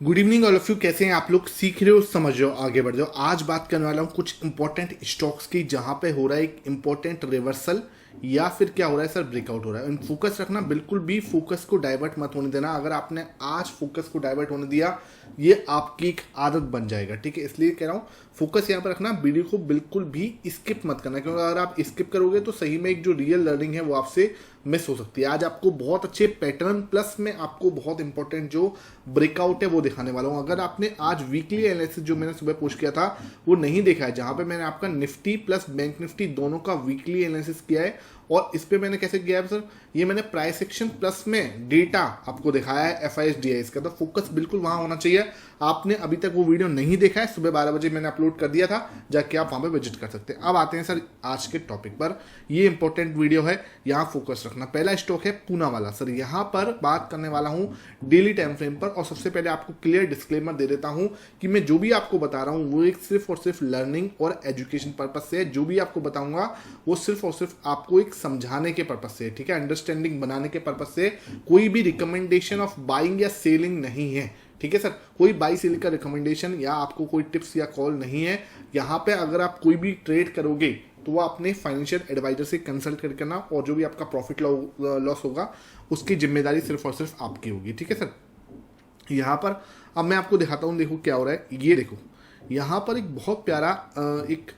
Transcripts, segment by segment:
Good evening all of you. कैसे हैं आप लोग? सीख रहे हो, समझ रहे हो, आगे बढ़ रहे हो। आज बात करने वाला हूँ कुछ इंपॉर्टेंट स्टॉक्स की जहां पे हो रहा है एक इंपॉर्टेंट रिवर्सल या फिर क्या हो रहा है सर, ब्रेकआउट हो रहा है। फोकस रखना, बिल्कुल भी फोकस को डाइवर्ट मत होने देना। अगर आपने आज फोकस को डाइवर्ट होने दिया, ये आपकी एक आदत बन जाएगा। ठीक है, इसलिए कह रहा हूँ फोकस यहाँ पर रखना, वीडियो को बिल्कुल भी स्किप मत करना, क्योंकि अगर आप स्किप करोगे तो सही में एक जो रियल लर्निंग है वो आपसे मिस हो सकती है। आज आपको बहुत अच्छे पैटर्न प्लस में आपको बहुत इंपॉर्टेंट जो ब्रेकआउट है वो दिखाने वाला हूँ। अगर आपने आज वीकली एनालिसिस जो मैंने सुबह पोस्ट किया था वो नहीं देखा है, जहां पे मैंने आपका निफ्टी प्लस बैंक निफ्टी दोनों का वीकली एनालिसिस किया है, और इस पे मैंने कैसे किया है सर, ये मैंने प्राइस एक्शन प्लस में डेटा आपको दिखाया है FIS का। तो फोकस बिल्कुल वहां होना चाहिए। आपने अभी तक वो वीडियो नहीं देखा है, सुबह 12 बजे मैंने अपलोड कर दिया था, जाके आप वहां पे विजिट कर सकते हैं। अब आते हैं सर आज के टॉपिक पर। ये इंपॉर्टेंट वीडियो है, यहाँ फोकस रखना। पहला स्टॉक है पूना वाला। सर यहाँ पर बात करने वाला हूँ डेली टाइम फ्रेम पर, और सबसे पहले आपको क्लियर डिस्क्लेमर दे देता हूँ कि मैं जो भी आपको बता रहा हूँ वो एक सिर्फ और सिर्फ लर्निंग और एजुकेशन पर्पज से है। जो भी आपको बताऊंगा वो सिर्फ और सिर्फ आपको एक समझाने के पर्पज से, ठीक है, अंडरस्टैंडिंग बनाने के पर्पज से। कोई भी रिकमेंडेशन ऑफ बाइंग या सेलिंग नहीं है। ठीक है सर, कोई बाई सेल का रिकमेंडेशन या आपको कोई टिप्स या कॉल नहीं है यहाँ पे। अगर आप कोई भी ट्रेड करोगे तो वो अपने फाइनेंशियल एडवाइजर से कंसल्ट करके करना, और जो भी आपका प्रॉफिट लॉस होगा उसकी जिम्मेदारी सिर्फ और सिर्फ आपकी होगी। ठीक है सर, यहाँ पर अब मैं आपको दिखाता हूँ, देखो क्या हो रहा है। ये देखो यहाँ पर एक बहुत प्यारा एक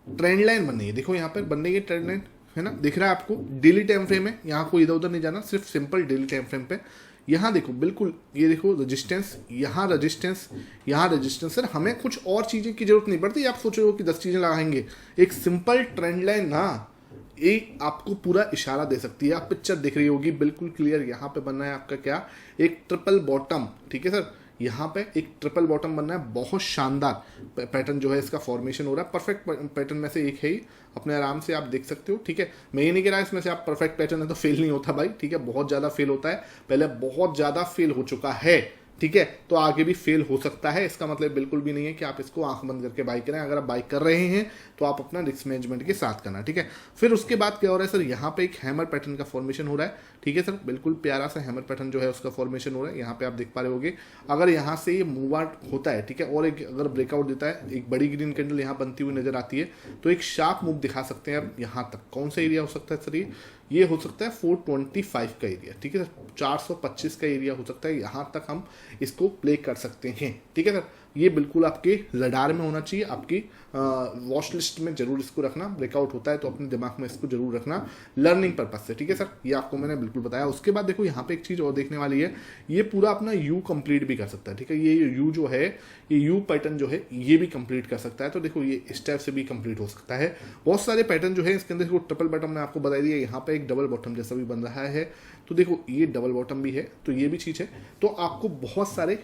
ट्रेंड लाइन बन रही है। देखो यहाँ पर बन रही है ट्रेंड लाइन, है ना, दिख रहा है आपको। डेली टाइम फ्रेम है, यहाँ को इधर उधर नहीं जाना, सिर्फ सिंपल डेली टाइम फ्रेम पे। यहाँ देखो बिल्कुल, ये देखो रेजिस्टेंस, यहाँ रेजिस्टेंस, यहाँ रेजिस्टेंस। सर हमें कुछ और चीज़ें की जरूरत नहीं पड़ती। आप सोच रहे हो कि 10 चीज़ें लगाएंगे, एक सिंपल ट्रेंड लाइन ना एक आपको पूरा इशारा दे सकती है। आप पिक्चर दिख रही होगी बिल्कुल क्लियर। यहाँ पे बनना है आपका क्या, एक ट्रिपल बॉटम। ठीक है सर, यहाँ पे एक ट्रिपल बॉटम बनना है। बहुत शानदार पैटर्न जो है इसका फॉर्मेशन हो रहा है। परफेक्ट पैटर्न में से एक है ही, अपने आराम से आप देख सकते हो। ठीक है, मैं ये नहीं कह रहा इसमें से आप परफेक्ट पैटर्न है तो फेल नहीं होता भाई। ठीक है, बहुत ज़्यादा फेल होता है, पहले बहुत ज़्यादा फेल हो चुका है। ठीक है, तो आगे भी फेल हो सकता है। इसका मतलब बिल्कुल भी नहीं है कि आप इसको आंख बंद करके बाई करें। अगर आप बाई कर रहे हैं तो आप अपना रिस्क मैनेजमेंट के साथ करना। ठीक है, फिर उसके बाद क्या हो रहा है सर, यहाँ पे एक हैमर पैटर्न का फॉर्मेशन हो रहा है। ठीक है सर, बिल्कुल प्यारा सा हैमर पैटर्न जो है उसका फॉर्मेशन हो रहा है। यहाँ पे आप देख पा रहे होगे, अगर यहाँ से ये मूव आउट होता है, ठीक है, और एक अगर ब्रेकआउट देता है, एक बड़ी ग्रीन कैंडल यहाँ बनती हुई नजर आती है, तो एक शार्प मूव दिखा सकते हैं आप यहाँ तक। कौन सा एरिया हो सकता है सर, ये हो सकता है 425 का एरिया। ठीक है सर, 425 का एरिया हो सकता है, यहाँ तक हम इसको प्ले कर सकते हैं। ठीक है सर, ये बिल्कुल आपके रडार में होना चाहिए, आपकी वॉच लिस्ट में जरूर इसको रखना। ब्रेकआउट होता है तो अपने दिमाग में इसको जरूर रखना लर्निंग पर्पज से। ठीक है सर, ये आपको मैंने बिल्कुल बताया। उसके बाद देखो यहाँ पे एक चीज और देखने वाली है, ये पूरा अपना यू कंप्लीट भी कर सकता है। ठीक है, ये यू जो है, ये यू पैटर्न जो है ये भी कंप्लीट कर सकता है। तो देखो ये इस टाइप से भी कंप्लीट हो सकता है। बहुत सारे पैटर्न जो है इसके अंदर, ट्रिपल बॉटम ने आपको बताई दिया, यहाँ पे एक डबल बॉटम जैसा भी बन रहा है। तो देखो ये डबल बॉटम भी है, तो ये भी चीज है। तो आपको बहुत सारे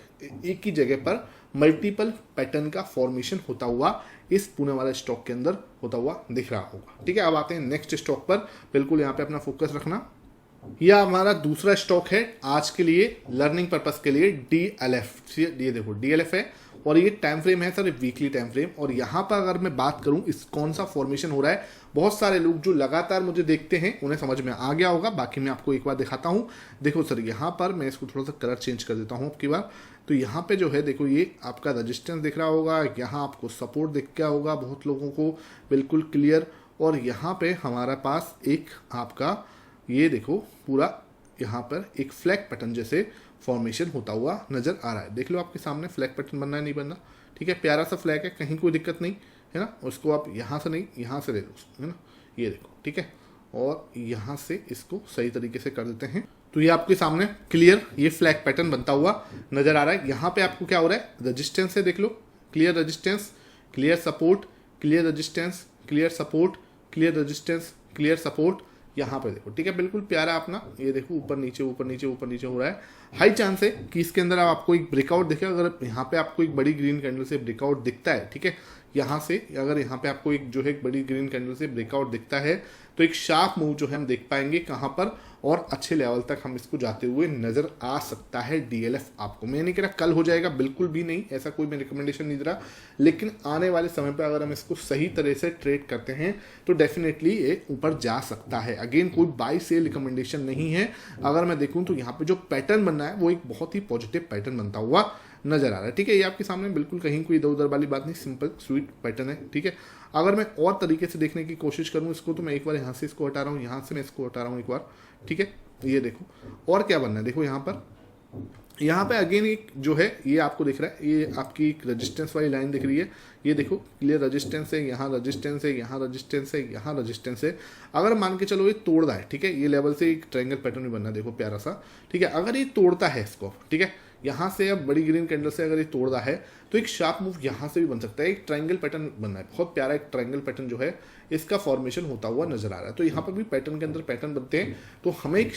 एक ही जगह पर मल्टीपल पैटर्न का फॉर्मेशन होता हुआ इस पुणे वाले स्टॉक के अंदर होता हुआ दिख रहा होगा। ठीक है, अब आते हैं नेक्स्ट स्टॉक पर। बिल्कुल यहाँ पे अपना फोकस रखना। यह हमारा दूसरा स्टॉक है आज के लिए लर्निंग पर्पस के लिए, DLF। ये देखो DLF है, और ये टाइम फ्रेम है सर, वीकली टाइम फ्रेम। और यहाँ पर अगर मैं बात करूँ इस कौन सा फॉर्मेशन हो रहा है, बहुत सारे लोग जो लगातार मुझे देखते हैं उन्हें समझ में आ गया होगा। बाकी मैं आपको एक बार दिखाता हूँ। देखो सर, यहाँ पर मैं इसको थोड़ा सा कलर चेंज कर देता हूँ आपकी बार। तो यहाँ पे जो है देखो, ये आपका रजिस्टेंस दिख रहा होगा, यहाँ आपको सपोर्ट दिख गया होगा बहुत लोगों को बिल्कुल क्लियर। और यहाँ पे हमारे पास एक आपका ये देखो पूरा यहाँ पर एक फ्लैग पैटर्न जैसे फॉर्मेशन होता हुआ नजर आ रहा है। देख लो आपके सामने फ्लैग पैटर्न बनना है, नहीं बनना। ठीक है, प्यारा सा फ्लैग है, कहीं कोई दिक्कत नहीं है ना। उसको आप यहाँ से नहीं, यहाँ से ले लो, है ना, ये देखो। ठीक है, और यहाँ से इसको सही तरीके से कर देते हैं। तो ये आपके सामने क्लियर ये फ्लैग पैटर्न बनता हुआ नजर आ रहा है। यहाँ पे आपको क्या हो रहा है, रजिस्टेंस है, देख लो, clear resistance, clear support, clear resistance, clear support, clear resistance, clear support. यहाँ पे देखो, ठीक है, बिल्कुल प्यारा अपना, ये देखो ऊपर नीचे ऊपर नीचे ऊपर नीचे हो रहा है। हाई चांस है कि इसके अंदर आपको एक ब्रेकआउट दिखे। अगर यहाँ पे आपको एक बड़ी ग्रीन कैंडल से ब्रेकआउट दिखता है, ठीक है, यहाँ से अगर यहाँ पे आपको एक जो है बड़ी ग्रीन कैंडल से ब्रेकआउट दिखता है, तो एक शार्प मूव जो है हम देख पाएंगे कहाँ पर, और अच्छे लेवल तक हम इसको जाते हुए नजर आ सकता है DLF आपको। मैं नहीं कह रहा कल हो जाएगा, बिल्कुल भी नहीं, ऐसा कोई मैं रिकमेंडेशन नहीं दे रहा। लेकिन आने वाले समय पर अगर हम इसको सही तरह से ट्रेड करते हैं तो डेफिनेटली ये ऊपर जा सकता है। अगेन कोई बाई सेल रिकमेंडेशन नहीं है। अगर मैं देखूं तो यहाँ पे जो पैटर्न बनना है वो एक बहुत ही पॉजिटिव पैटर्न बनता हुआ नजर आ रहा है। ठीक है, ये आपके सामने बिल्कुल कहीं कोई इधर उधर वाली बात नहीं, सिंपल स्वीट पैटर्न है। ठीक है, अगर मैं और तरीके से देखने की कोशिश करूँ इसको, तो मैं एक बार यहाँ से इसको हटा रहा हूँ, यहाँ से मैं इसको हटा रहा हूँ एक बार। ठीक है, ये देखो और क्या बनना है, देखो यहाँ पे अगेन एक जो है ये आपको दिख रहा है, ये आपकी एक रेजिस्टेंस वाली लाइन दिख रही है। ये देखो क्लियर रेजिस्टेंस है, यहाँ रेजिस्टेंस है, यहाँ रेजिस्टेंस है, यहाँ रेजिस्टेंस है। अगर मान के चलो ये तोड़ रहा है, ठीक है, ये लेवल से एक ट्रायंगल पैटर्न भी बनना है, देखो प्यारा सा। ठीक है, अगर ये तोड़ता है इसको, ठीक है, यहाँ से अब बड़ी ग्रीन कैंडल से अगर ये तोड़ रहा है तो एक शार्प मूव यहाँ से भी बन सकता है, एक ट्रायंगल पैटर्न बनना है, बहुत प्यारा एक ट्रायंगल पैटर्न जो है इसका फॉर्मेशन होता हुआ नजर आ रहा है। तो यहाँ पर भी पैटर्न के अंदर पैटर्न बनते हैं, तो हमें एक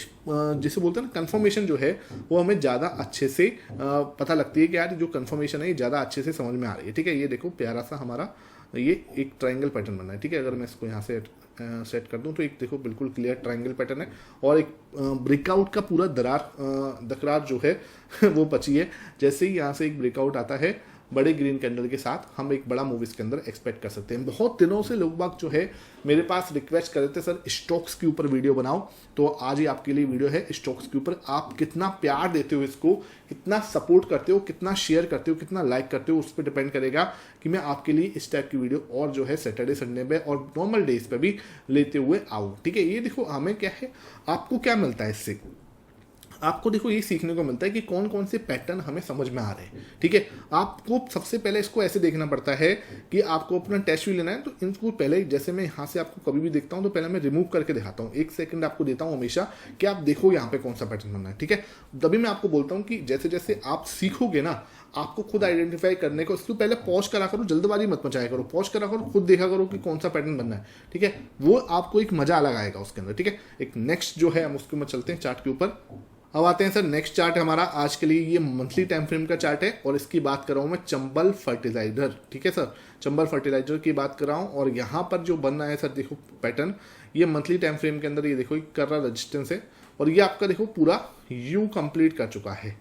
जिसे बोलते हैं ना कंफर्मेशन जो है वो हमें ज़्यादा अच्छे से पता लगती है कि यार जो कंफर्मेशन है ये ज़्यादा अच्छे से समझ में आ रही है। ठीक है, ये देखो प्यारा सा हमारा ये एक ट्रायंगल पैटर्न बनना है। ठीक है, अगर मैं इसको यहाँ से सेट कर दूं तो एक देखो बिल्कुल क्लियर ट्रायंगल पैटर्न है, और एक ब्रेकआउट का पूरा दरार जो है वो बची है। जैसे ही यहाँ से एक ब्रेकआउट आता है बड़े ग्रीन कैंडल के साथ, हम एक बड़ा मूव इसके अंदर एक्सपेक्ट कर सकते हैं। बहुत दिनों से लोग बाग जो है मेरे पास रिक्वेस्ट कर रहे थे सर स्टॉक्स के ऊपर वीडियो बनाओ, तो आज ही आपके लिए वीडियो है स्टॉक्स के ऊपर। आप कितना प्यार देते हो इसको, कितना सपोर्ट करते हो, कितना शेयर करते हो, कितना लाइक करते हो, उस पर डिपेंड करेगा कि मैं आपके लिए इस टाइप की वीडियो और जो है सैटरडे संडे में और नॉर्मल डेज पे भी लेते हुए आऊँ। ठीक है, ये देखो हमें क्या है, आपको क्या मिलता है इससे, आपको देखो ये सीखने को मिलता है कि कौन कौन से पैटर्न हमें समझ में आ रहे हैं। ठीक है, आपको सबसे पहले इसको ऐसे देखना पड़ता है कि आपको अपना टेस्ट भी लेना है, तो इनको पहले जैसे मैं यहाँ से आपको कभी भी देखता हूँ तो पहले मैं रिमूव करके दिखाता हूँ, 1 सेकंड आपको देता हूँ हमेशा कि आप देखो यहाँ पे कौन सा पैटर्न बनना है। ठीक है, तभी मैं आपको बोलता हूँ कि जैसे जैसे आप सीखोगे ना, आपको खुद आइडेंटिफाई करने को, इसको पहले पॉज करा करो, जल्दबाजी मत मचाया करो, पॉज करा करो, खुद देखा करो कि कौन सा पैटर्न बनना है। ठीक है, वो आपको एक मजा अलग आएगा उसके अंदर। ठीक है, एक नेक्स्ट जो है हम उसके में चलते हैं चार्ट के ऊपर। अब आते हैं सर नेक्स्ट चार्ट हमारा आज के लिए, ये मंथली टाइम फ्रेम का चार्ट है और इसकी बात कर रहा हूँ मैं चंबल फर्टिलाइजर। ठीक है सर, चंबल फर्टिलाइजर की बात कर रहा हूँ, और यहाँ पर जो बन रहा है सर देखो पैटर्न, ये मंथली टाइम फ्रेम के अंदर ये देखो कर रहा रेजिस्टेंस है, और ये आपका देखो पूरा यू कंप्लीट कर चुका है।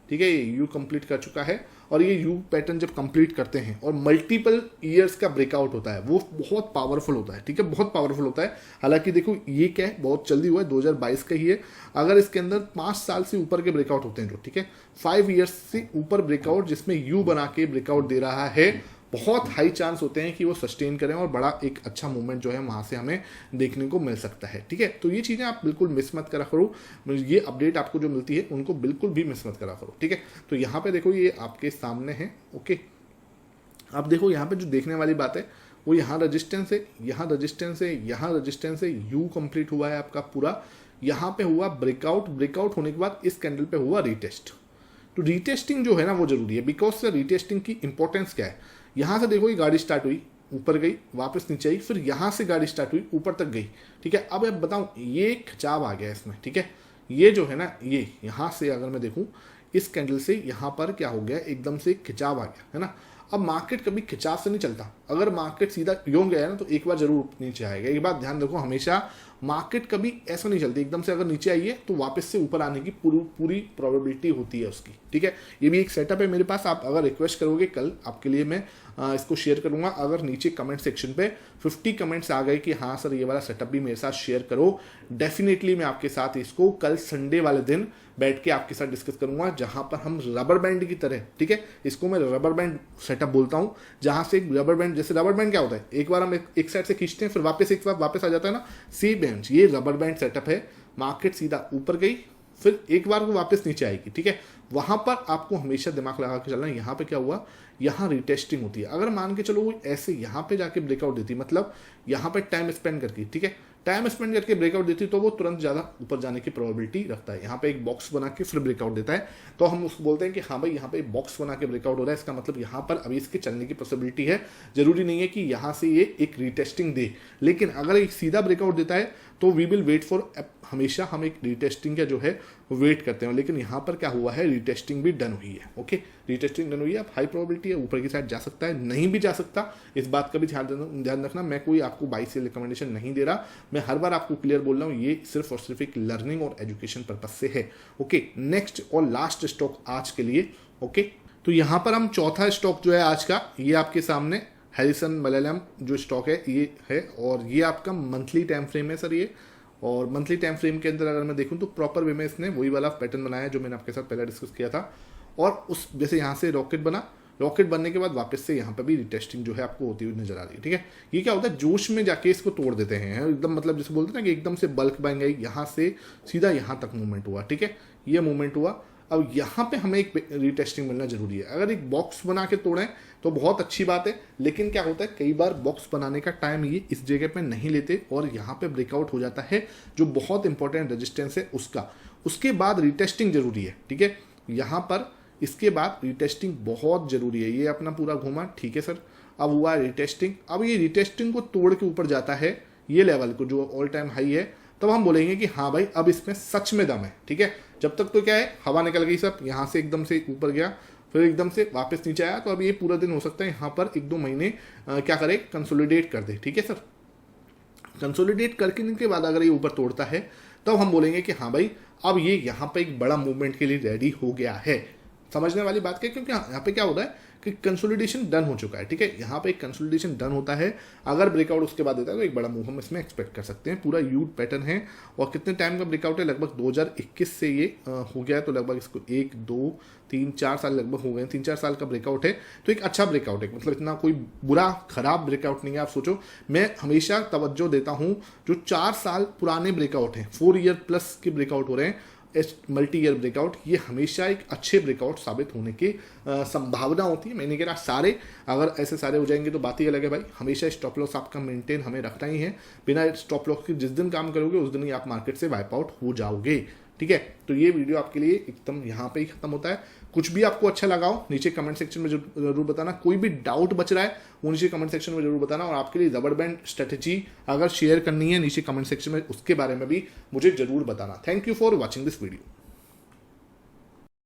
ठीक है, ये यू कंप्लीट कर चुका है, और ये यू पैटर्न जब कंप्लीट करते हैं और मल्टीपल ईयर्स का ब्रेकआउट होता है वो बहुत पावरफुल होता है। ठीक है, बहुत पावरफुल होता है। हालांकि देखो ये क्या है, बहुत जल्दी हुआ है, 2022 का ही है। अगर इसके अंदर 5 साल से ऊपर के ब्रेकआउट होते हैं जो, ठीक है, 5 ईयर्स से ऊपर ब्रेकआउट जिसमें यू बना के ब्रेकआउट दे रहा है, बहुत हाई चांस होते हैं कि वो सस्टेन करें और बड़ा एक अच्छा मूवमेंट जो है वहाँ से हमें देखने को मिल सकता है। ठीक है, तो ये चीज़ें आप बिल्कुल मिस मत करा करो, ये अपडेट आपको जो मिलती है उनको बिल्कुल भी मिस मत करा करो। ठीक है, तो यहाँ पे देखो ये आपके सामने है। ओके, अब देखो यहाँ पे जो देखने वाली बात है वो यहाँ रजिस्टेंस है, यहाँ रजिस्टेंस है, यहाँ रजिस्टेंस है, यू कंप्लीट हुआ है आपका पूरा, यहाँ पे हुआ ब्रेकआउट, ब्रेकआउट होने के बाद इस कैंडल पे हुआ रीटेस्ट। तो रीटेस्टिंग जो है ना वो जरूरी है, बिकॉज से रीटेस्टिंग की इंपॉर्टेंस क्या है, यहाँ से देखो ये गाड़ी स्टार्ट हुई, ऊपर गई, वापस नीचे आई, फिर यहाँ से गाड़ी स्टार्ट हुई, ऊपर तक गई। ठीक है, अब बताऊं ये खिंचाव आ गया इसमें। ठीक है, ये जो है ना, ये यहाँ से अगर मैं देखूं इस कैंडल से यहाँ पर क्या हो गया, एकदम से खिंचाव आ गया है ना। अब मार्केट कभी खिंचाव से नहीं चलता, अगर मार्केट सीधा यूं गया है ना तो एक बार जरूर नीचे आएगा। एक बात ध्यान रखो, हमेशा मार्केट कभी ऐसा नहीं चलती एकदम से, अगर नीचे आई है तो वापस से ऊपर आने की पूरी प्रोबेबिलिटी होती है उसकी। ठीक है, ये भी एक सेटअप है मेरे पास, आप अगर रिक्वेस्ट करोगे कल आपके लिए मैं इसको शेयर करूंगा। अगर नीचे कमेंट सेक्शन पे 50 कमेंट्स आ गए कि हाँ सर ये वाला सेटअप भी मेरे साथ शेयर करो, डेफिनेटली मैं आपके साथ इसको कल संडे वाले दिन बैठ के आपके साथ डिस्कस करूंगा, जहां पर हम रबर बैंड की तरह, ठीक है, इसको मैं रबर बैंड सेटअप बोलता हूं, जहां से रबर बैंड, जैसे रबर बैंड क्या होता है, एक बार हम एक साइड से खींचते हैं फिर वापस एक बार वापस आ जाता है ना, सी बैंड, ये रबर बैंड सेटअप है। मार्केट सीधा ऊपर गई, फिर एक बार वो वापस नीचे आएगी। ठीक है, वहां पर आपको हमेशा दिमाग लगा के चलना है। यहाँ पे क्या हुआ, यहाँ रिटेस्टिंग होती है। अगर मान के चलो वो ऐसे यहाँ पे जाके ब्रेकआउट देती, मतलब यहाँ पे टाइम स्पेंड करके, ठीक है, टाइम स्पेंड करके ब्रेकआउट देती तो वो तुरंत ज़्यादा ऊपर जाने की प्रोबेबिलिटी रखता है। यहाँ पे एक बॉक्स बना के फिर ब्रेकआउट देता है, तो हम उसको बोलते हैं कि हाँ भाई यहाँ पे बॉक्स बना के ब्रेकआउट हो रहा है, इसका मतलब यहाँ पर अभी इसके चलने की पॉसिबिलिटी है। जरूरी नहीं है कि यहाँ से ये एक रिटेस्टिंग दे, लेकिन अगर एक सीधा ब्रेकआउट देता है तो वी विल वेट फॉर, हमेशा हम एक रिटेस्टिंग का जो है वेट करते हैं। लेकिन यहाँ पर क्या हुआ है, रिटेस्टिंग भी डन हुई है। ओके, रिटेस्टिंग डन हुई है, अब हाई प्रोबेबिलिटी है ऊपर की साइड जा सकता है, नहीं भी जा सकता, इस बात का भी ध्यान रखना। मैं कोई आपको बाई से रिकमेंडेशन नहीं दे रहा, मैं हर बार आपको क्लियर बोल रहा हूँ, ये सिर्फ और सिर्फ एक लर्निंग और एजुकेशन पर्पज से है। ओके, नेक्स्ट और लास्ट स्टॉक आज के लिए। ओके, तो यहाँ पर हम चौथा स्टॉक जो है आज का, ये आपके सामने हैरिसन मलयालम जो स्टॉक है ये है, और ये आपका मंथली टाइम फ्रेम है सर ये। और मंथली टाइम फ्रेम के अंदर अगर मैं देखूं तो प्रॉपर वे में इसने वही वाला पैटर्न बनाया है जो मैंने आपके साथ पहले डिस्कस किया था। और उस जैसे यहाँ से रॉकेट बना, रॉकेट बनने के बाद वापस से यहाँ पे भी रिटेस्टिंग जो है आपको होती हुई नजर आ रही है। ठीक है, ये क्या होता है, जोश में जाके इसको तोड़ देते हैं एकदम, मतलब जैसे बोलते हैं ना कि एकदम से बल्क बन गई, यहाँ से सीधा यहाँ तक मूवमेंट हुआ। ठीक है, ये मूवमेंट हुआ। अब यहाँ पे हमें एक रिटेस्टिंग मिलना जरूरी है। अगर एक बॉक्स बना के तोड़ें तो बहुत अच्छी बात है, लेकिन क्या होता है कई बार बॉक्स बनाने का टाइम ये इस जगह पे नहीं लेते और यहाँ पे ब्रेकआउट हो जाता है, जो बहुत इंपॉर्टेंट रेजिस्टेंस है उसका। उसके बाद रिटेस्टिंग जरूरी है। ठीक है, यहाँ पर इसके बाद रिटेस्टिंग बहुत जरूरी है। ये अपना पूरा घूमा, ठीक है सर, अब हुआ रिटेस्टिंग। अब ये रिटेस्टिंग को तोड़ के ऊपर जाता है ये लेवल को जो ऑल टाइम हाई है, तब हम बोलेंगे कि हाँ भाई अब इसमें सच में दम है। ठीक है, जब तक तो क्या है, हवा निकल गई सब, यहाँ से एकदम से ऊपर गया, फिर एकदम से वापस नीचे आया, तो अब ये पूरा दिन हो सकता है यहाँ पर 1-2 महीने क्या करे, कंसोलिडेट कर दे। ठीक है सर, कंसोलिडेट करके के बाद अगर ये ऊपर तोड़ता है तब हम बोलेंगे कि हाँ भाई अब ये यहाँ पे एक बड़ा मूवमेंट के लिए रेडी हो गया है। समझने वाली बात क्या, क्योंकि यहाँ पे क्या होता है कि कंसोलिडेशन डन हो चुका है। ठीक है, यहाँ पे एक कंसोलिडेशन डन होता है, अगर ब्रेकआउट उसके बाद देता है तो एक बड़ा मूव हम इसमें एक्सपेक्ट कर सकते हैं। पूरा यू पैटर्न है और कितने टाइम का ब्रेकआउट है, लगभग 2021 से ये हो गया है, तो लगभग इसको 1, 2, 3, 4 साल लगभग हो गए, 3-4 साल का ब्रेकआउट है। तो एक अच्छा ब्रेकआउट है, मतलब इतना कोई बुरा खराब ब्रेकआउट नहीं है। आप सोचो, मैं हमेशा तवज्जो देता हूँ जो 4 साल पुराने ब्रेकआउट हैं, 4 ईयर प्लस के ब्रेकआउट हो रहे हैं, मल्टी ईयर ब्रेकआउट, ये हमेशा एक अच्छे ब्रेकआउट साबित होने की संभावना होती है। मैंने कहा सारे, अगर ऐसे सारे हो जाएंगे तो बात ही अलग है भाई। हमेशा स्टॉप लॉस आपका मेंटेन हमें रखना ही है, बिना स्टॉप लॉस के जिस दिन काम करोगे उस दिन ही आप मार्केट से वाइप आउट हो जाओगे। ठीक है, तो ये वीडियो आपके लिए एकदम यहाँ पे ही खत्म होता है। कुछ भी आपको अच्छा लगा हो नीचे कमेंट सेक्शन में जरूर बताना, कोई भी डाउट बच रहा है वो नीचे कमेंट सेक्शन में जरूर बताना, और आपके लिए रबर बैंड स्ट्रेटेजी अगर शेयर करनी है नीचे कमेंट सेक्शन में उसके बारे में भी मुझे जरूर बताना। Thank you for watching this video.